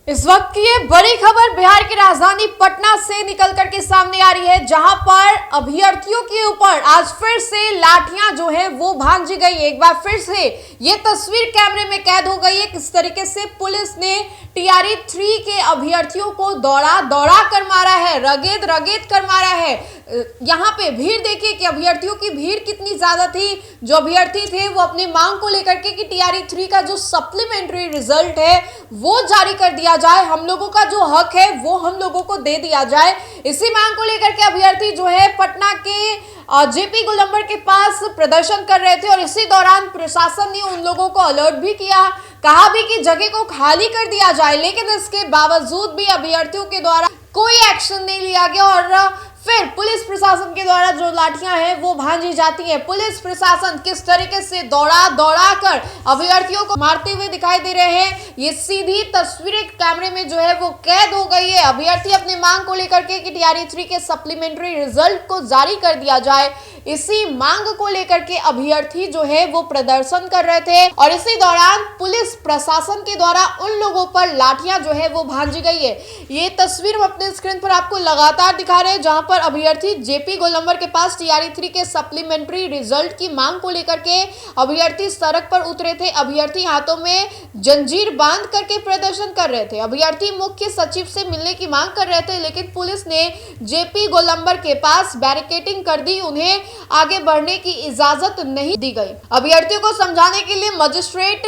इस वक्त की ये बड़ी खबर बिहार की राजधानी पटना से निकल करके सामने आ रही है, जहां पर अभ्यर्थियों के ऊपर आज फिर से लाठियां जो है वो भांजी गई। एक बार फिर से ये तस्वीर कैमरे में कैद हो गई है, किस तरीके से पुलिस ने टीआरई 3 के अभ्यर्थियों को दौड़ा दौड़ा कर मारा है, रगेद रगेद कर मारा है। यहाँ पे भीड़ देखिए कि अभ्यर्थियों की भीड़ कितनी ज्यादा थी। जो अभ्यर्थी थे वो अपनी मांग को लेकर के कि टीआरई 3 का जो सप्लीमेंट्री रिजल्ट है वो जारी कर दिया जाए, हम लोगों का जो हक है वो हम लोगों को दे दिया जाए। इसी मांग को लेकर के अभ्यर्थी जो है पटना के जेपी गोलंबर के पास प्रदर्शन कर रहे थे और इसी दौरान प्रशासन ने उन लोगों को अलर्ट भी किया, कहा भी कि जगह को खाली कर दिया जाए, लेकिन इसके बावजूद भी अभ्यर्थियों के द्वारा कोई एक्शन नहीं लिया गया और फिर पुलिस प्रशासन के द्वारा जो लाठियां हैं वो भांजी जाती हैं। पुलिस प्रशासन किस तरीके से दौड़ा दौड़ा कर अभ्यर्थियों को मारते हुए दिखाई दे रहे हैं, ये सीधी तस्वीरें कैमरे में जो है वो कैद हो गई है। अभ्यर्थी अपनी मांग को लेकर के कि टीआरई 3 के सप्लीमेंट्री रिजल्ट को जारी कर दिया जाए, इसी मांग को लेकर के अभ्यर्थी जो है वो प्रदर्शन कर रहे थे और इसी दौरान पुलिस प्रशासन के द्वारा उन लोगों पर लाठियां जो है वो भांजी गई है। ये तस्वीर हम अपने स्क्रीन पर आपको लगातार दिखा रहे हैं, जहां पर अभ्यर्थी जेपी गोलंबर के पास टीआरई 3 के सप्लीमेंट्री रिजल्ट की मांग को लेकर के अभ्यर्थी सड़क पर उतरे थे। अभ्यर्थी हाथों में जंजीर बांध करके प्रदर्शन कर रहे थे। अभ्यर्थी मुख्य सचिव से मिलने की मांग कर रहे थे, लेकिन पुलिस ने जेपी गोलंबर के पास बैरिकेडिंग कर दी, उन्हें आगे बढ़ने की इजाजत नहीं दी गई। अभ्यर्थियों को समझाने के लिए मजिस्ट्रेट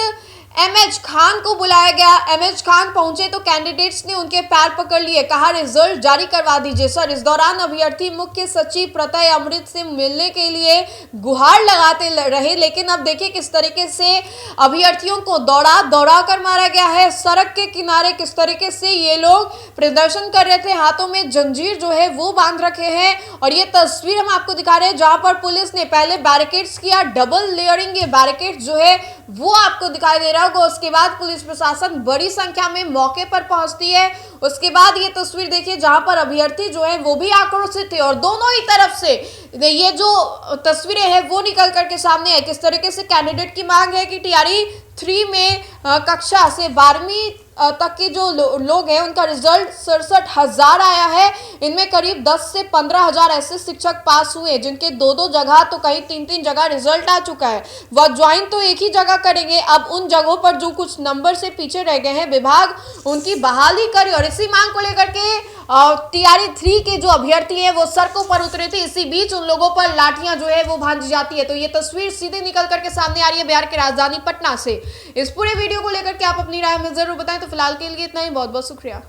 एमएच खान को बुलाया गया। एमएच खान पहुंचे तो कैंडिडेट्स ने उनके पैर पकड़ लिए, कहा रिजल्ट जारी करवा दीजिए सर। इस दौरान अभ्यर्थी मुख्य सचिव प्रत्यय अमृत से मिलने के लिए गुहार लगाते रहे, लेकिन अब देखिए किस तरीके से अभ्यर्थियों को दौड़ा दौड़ा कर मारा गया है। सड़क के किनारे किस तरीके से ये लोग प्रदर्शन कर रहे थे, हाथों में जंजीर जो है वो बांध रखे हैं और ये तस्वीर हम आपको दिखा रहे हैं जहां पर पुलिस ने पहले बैरिकेड्स किया, डबल लेयरिंग ये बैरिकेड जो है वो आपको दिखाई दे रहा होगा। उसके बाद पुलिस प्रशासन बड़ी संख्या में मौके पर पहुंचती है। उसके बाद ये तस्वीर देखिए जहां पर अभ्यर्थी जो है वो भी आक्रोशित थे और दोनों ही तरफ से ये जो तस्वीरें हैं वो निकल करके सामने है। किस तरीके से कैंडिडेट की मांग है कि टीआरई 3 में कक्षा से 12वीं तक के जो लोग हैं उनका रिजल्ट 67,000 आया है। इनमें करीब 10 से 15,000 ऐसे शिक्षक पास हुए जिनके 2-2 जगह तो कहीं 3-3 जगह रिजल्ट आ चुका है। वह ज्वाइन तो एक ही जगह करेंगे, अब उन जगहों पर जो कुछ नंबर से पीछे रह गए हैं विभाग उनकी बहाली करे और इसी मांग को लेकर के टीआरई 3 के जो अभ्यर्थी हैं वो सड़कों पर उतरे थे। इसी बीच उन लोगों पर लाठियां जो है वो भांजी जाती है। तो ये तस्वीर सीधे निकल करके सामने आ रही है बिहार की राजधानी पटना से। इस पूरे वीडियो को लेकर के आप अपनी राय में जरूर बताएं। तो फिलहाल के लिए इतना ही, बहुत बहुत शुक्रिया।